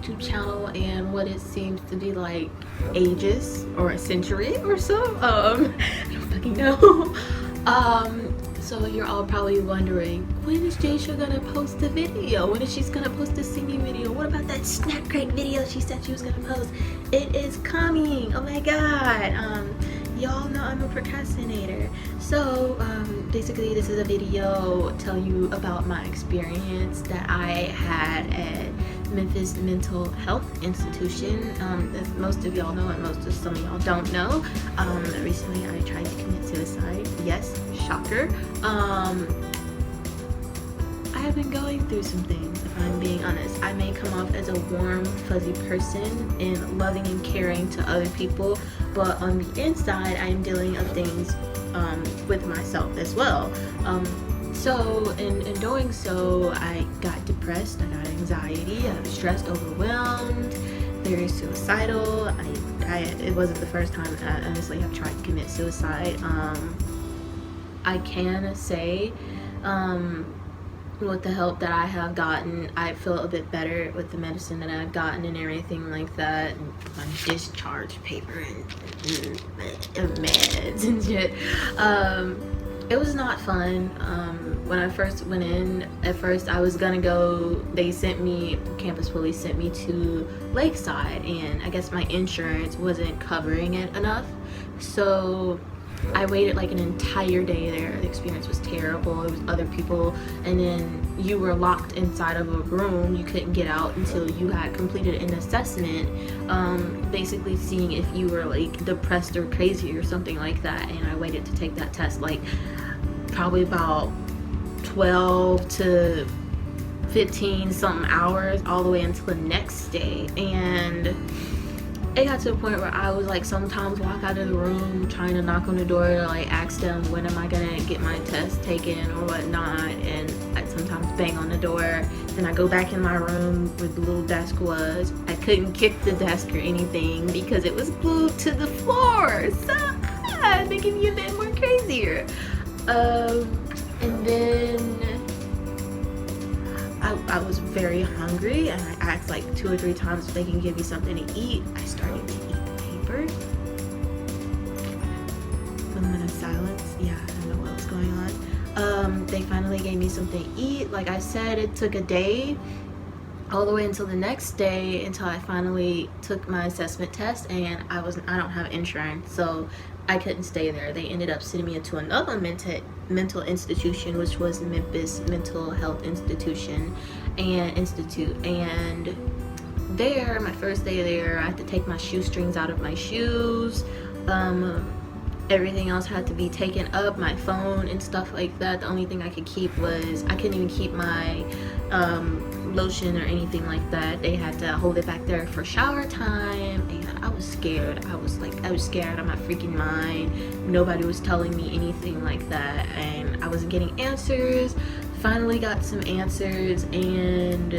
YouTube channel and what it seems to be like ages or a century or so. I don't fucking know. So you're all probably wondering, when is Jaysha gonna post a video? When is she gonna post a singing video? What about that snap crack video she said she was gonna post? It is coming. Oh my god. Y'all know I'm a procrastinator. So basically this is a video telling you about my experience that I had at Memphis Mental Health Institution. As most of y'all know, and most of some of y'all don't know, recently I tried to commit suicide. Yes, shocker. I have been going through some things, if I'm being honest. I may come off as a warm, fuzzy person and loving and caring to other people, but on the inside, I'm dealing with things with myself as well. So in doing so, I got depressed, I got anxiety, I was stressed, overwhelmed, very suicidal. It wasn't the first time I honestly have tried to commit suicide. I can say with the help that I have gotten, I feel a bit better with the medicine that I've gotten and everything like that, and my discharge paper and meds and shit. It was not fun. When I first went in, at first I was gonna go, campus police sent me to Lakeside, and I guess my insurance wasn't covering it enough. So I waited like an entire day there. The experience was terrible. It was other people, and then you were locked inside of a room. You couldn't get out until you had completed an assessment, basically seeing if you were like depressed or crazy or something like that. And I waited to take that test like probably about 12 to 15 something hours, all the way until the next day. And it got to a point where I was like sometimes walk out of the room trying to knock on the door to like ask them when am I gonna get my test taken or whatnot, and I'd sometimes bang on the door. Then I go back in my room where the little desk was. I couldn't kick the desk or anything because it was glued to the floor. So making me a bit more crazier. And then I was very hungry, and I asked like 2 or 3 times if they can give me something to eat. I started to eat the paper. 1 minute of silence. Yeah, I don't know what was going on. They finally gave me something to eat. Like I said, it took a day, all the way until the next day, until I finally took my assessment test, and I don't have insurance, so I couldn't stay there. They ended up sending me to another mental institution, which was Memphis Mental Health Institution and Institute. And there, my first day there, I had to take my shoestrings out of my shoes. Everything else had to be taken up, my phone and stuff like that. The only thing I could keep was, I couldn't even keep my lotion or anything like that. They had to hold it back there for shower time, and I was scared. I was scared out of my freaking mind. Nobody was telling me anything like that, and I wasn't getting answers. Finally got some answers, and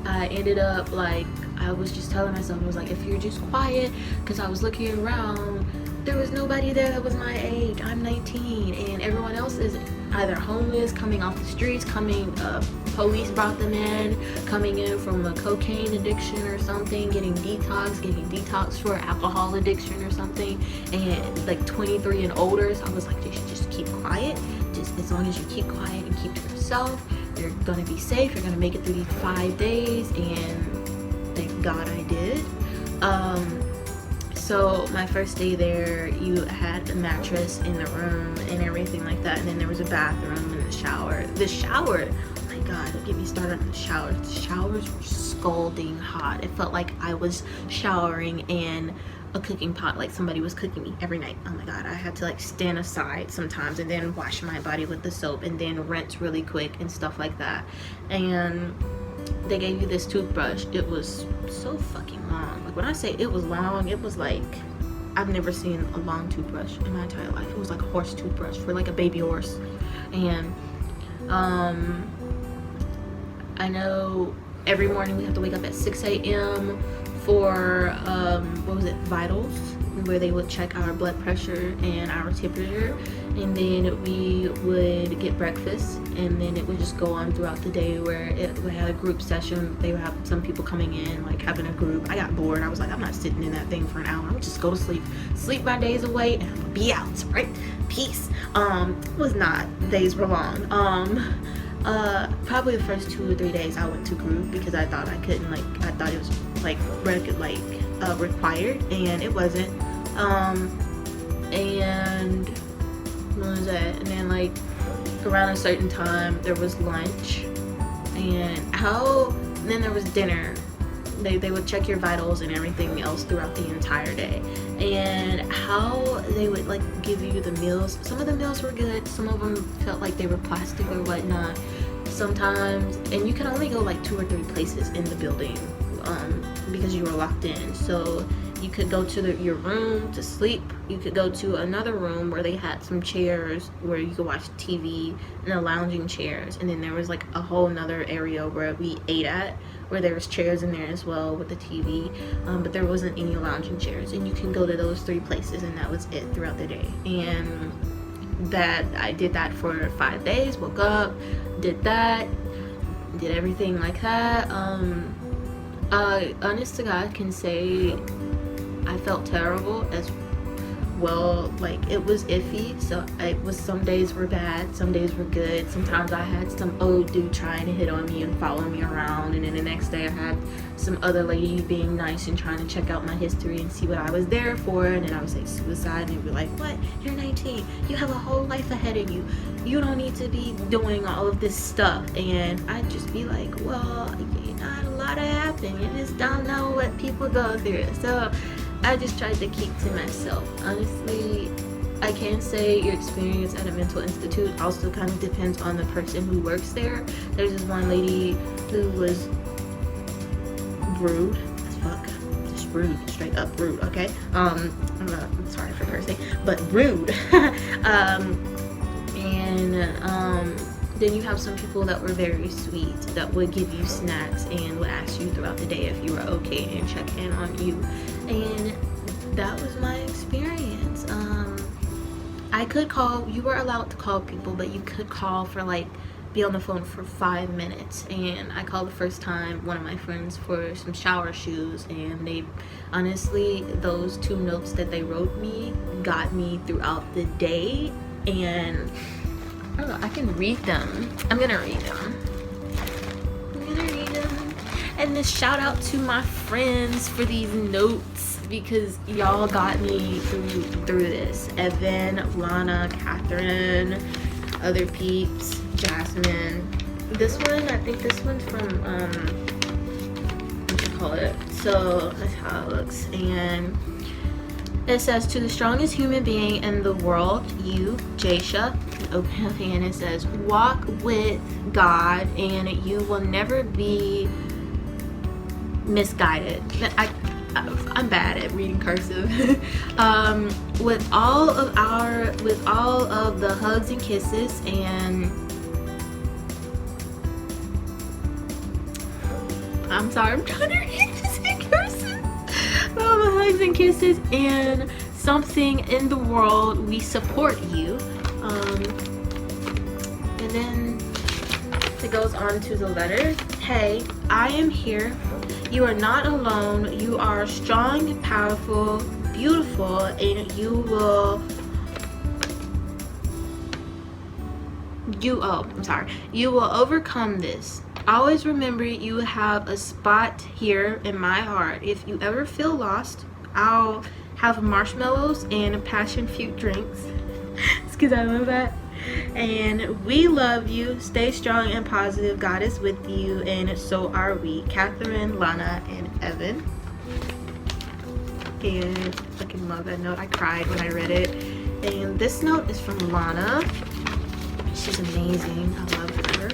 I ended up like, I was just telling myself, I was like, if you're just quiet, because I was looking around, there was nobody there that was my age. I'm 19, and everyone else is either homeless, coming off the streets, police brought them in, coming in from a cocaine addiction or something, getting detox for alcohol addiction or something, and like 23 and older. So I was like, you should just keep quiet. Just as long as you keep quiet and keep to yourself, you're gonna be safe. You're gonna make it through these 5 days, and thank God I did. So my first day there, you had a mattress in the room and everything like that, and then there was a bathroom and a shower. The shower, oh my God, don't get me started on the showers. The showers were scalding hot. It felt like I was showering in a cooking pot, like somebody was cooking me every night. Oh my God, I had to like stand aside sometimes and then wash my body with the soap and then rinse really quick and stuff like that. And they gave you this toothbrush. It was so fucking long. Like when I say it was long, it was like, I've never seen a long toothbrush in my entire life. It was like a horse toothbrush for like a baby horse. And I know every morning we have to wake up at 6 a.m. for what was it, vitals, where they would check our blood pressure and our temperature, and then we would get breakfast, and then it would just go on throughout the day where we had a group session. They would have some people coming in, like having a group. I got bored. I was like, I'm not sitting in that thing for an hour. I'm just go to sleep my days away, and I'm gonna be out, right? Peace. It was not. Days were long. Probably the first 2 or 3 days I went to group because I thought I couldn't, like, I thought it was like required, and it wasn't. And what was that? And then like around a certain time there was lunch, and then there was dinner. They would check your vitals and everything else throughout the entire day, and how they would like give you the meals. Some of the meals were good, some of them felt like they were plastic or whatnot sometimes, and you can only go like 2 or 3 places in the building because you were locked in. So you could go to your room to sleep, you could go to another room where they had some chairs where you could watch TV and the lounging chairs, and then there was like a whole nother area where we ate at, where there was chairs in there as well with the TV, but there wasn't any lounging chairs, and you can go to those 3 places, and that was it throughout the day. And that I did that for 5 days. Woke up, did that, did everything like that. Honest to God, can say I felt terrible as well. Like, it was iffy. So it was, some days were bad, some days were good. Sometimes I had some old dude trying to hit on me and follow me around, and then the next day I had some other lady being nice and trying to check out my history and see what I was there for. And then I would say suicide, and they'd be like, what, you're 19, you have a whole life ahead of you, you don't need to be doing all of this stuff. And I'd just be like, well, not a lot happened, you just don't know what people go through. So I just tried to keep to myself. Honestly, I can say your experience at a mental institute also kind of depends on the person who works there. There's this one lady who was rude as fuck. Just rude, straight up rude, okay? I'm sorry for cursing, but rude. Then you have some people that were very sweet, that would give you snacks and would ask you throughout the day if you were okay and check in on you. And that was my experience. I could call, you were allowed to call people, but you could call for like, be on the phone for 5 minutes. And I called the first time one of my friends for some shower shoes, and they, honestly, those 2 notes that they wrote me got me throughout the day. And I don't know, I can read them. I'm gonna read them. And this shout out to my friends for these notes, because y'all got me through this. Evan, Lana, Catherine, other peeps, Jasmine. This one, I think this one's from what you call it. So that's how it looks. And it says, to the strongest human being in the world, you, Jasha. Open up hand. It says, walk with God and you will never be misguided. I'm bad at reading cursive. With all of the hugs and kisses, and I'm sorry, I'm trying to read this in cursive. All the hugs and kisses and something in the world, we support you. And then it goes on to the letter. Hey, I am here. You are not alone. You are strong, powerful, beautiful, and you will overcome this. Always remember, you have a spot here in my heart. If you ever feel lost, I'll have marshmallows and passion fruit drinks. It's because I love that. And we love you. Stay strong and positive. God is with you, and so are we. Catherine, Lana, and Evan. And I fucking love that note. I cried when I read it. And this note is from Lana. She's amazing. I love her.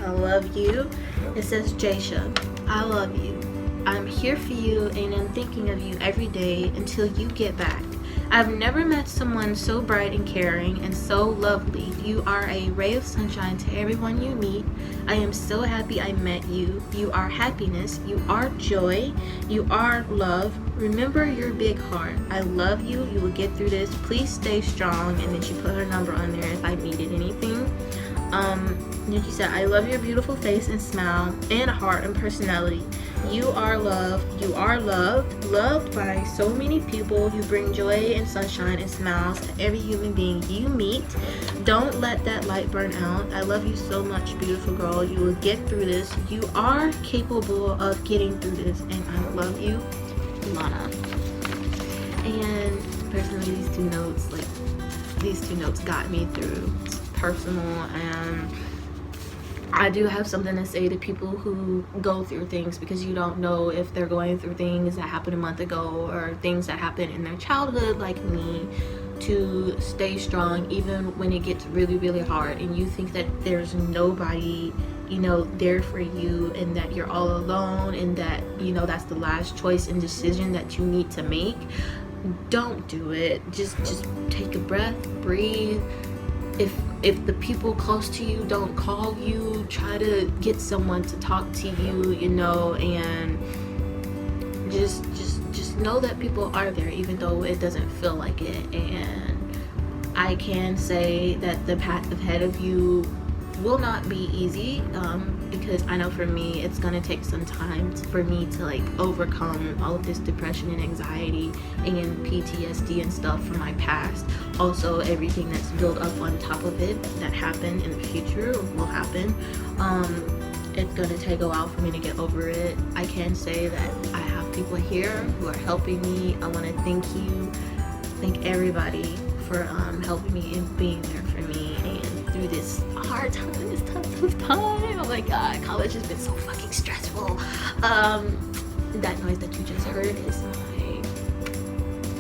I love you. It says, Jasha, I love you. I'm here for you, and I'm thinking of you every day until you get back. I've never met someone so bright and caring and so lovely. You are a ray of sunshine to everyone you meet. I am so happy I met you. You are happiness. You are joy. You are love. Remember your big heart. I love you. You will get through this. Please stay strong. And then she put her number on there if I needed anything. Then she said, I love your beautiful face and smile and heart and personality. You are loved. You are loved. Loved by so many people. You bring joy and sunshine and smiles to every human being you meet. Don't let that light burn out. I love you so much, beautiful girl. You will get through this. You are capable of getting through this. And I love you, Lana. And personally, these two notes got me through. It's personal, and I do have something to say to people who go through things, because you don't know if they're going through things that happened a month ago or things that happened in their childhood like me, to stay strong even when it gets really, really hard and you think that there's nobody, you know, there for you, and that you're all alone, and that, you know, that's the last choice and decision that you need to make. Don't do it. Just take a breath, breathe. If the people close to you don't call you, try to get someone to talk to you, you know, and just know that people are there even though it doesn't feel like it. And I can say that the path ahead of you will not be easy, because I know for me it's gonna take some time for me to like overcome all of this depression and anxiety and PTSD and stuff from my past. Also, everything that's built up on top of it that happened in the future will happen. It's gonna take a while for me to get over it. I can say that I have people here who are helping me. I want to thank everybody for helping me and being there for me and through this hard time, this tough time. Oh my god, college has been so fucking stressful. That noise that you just heard is my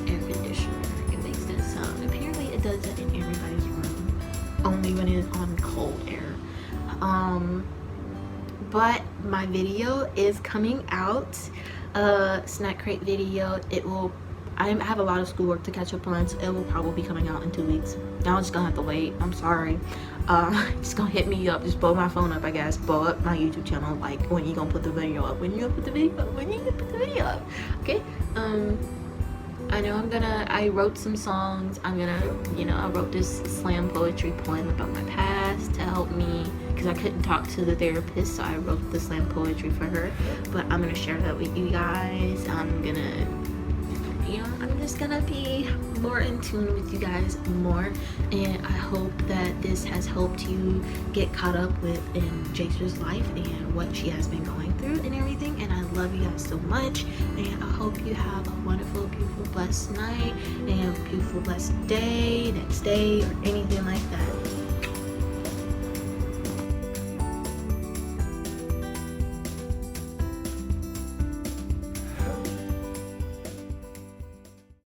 air conditioner. It makes that sound. Apparently it does that in everybody's room, only when it is on cold air. But my video is coming out, snack crate video. I have a lot of schoolwork to catch up on, so it will probably be coming out in 2 weeks. Y'all just gonna have to wait. I'm sorry. Just gonna hit me up. Just blow my phone up, I guess. Blow up my YouTube channel. Like, when you gonna put the video up? When you gonna put the video up? When you gonna put the video up? Okay. I know I wrote some songs. I wrote this slam poetry poem about my past to help me, because I couldn't talk to the therapist, so I wrote the slam poetry for her. But I'm gonna share that with you guys. I'm just gonna be more in tune with you guys more, and I hope that this has helped you get caught up with in Jacer's life and what she has been going through and everything. And I love you guys so much, and I hope you have a wonderful, beautiful, blessed night and beautiful, blessed day, next day, or anything like that.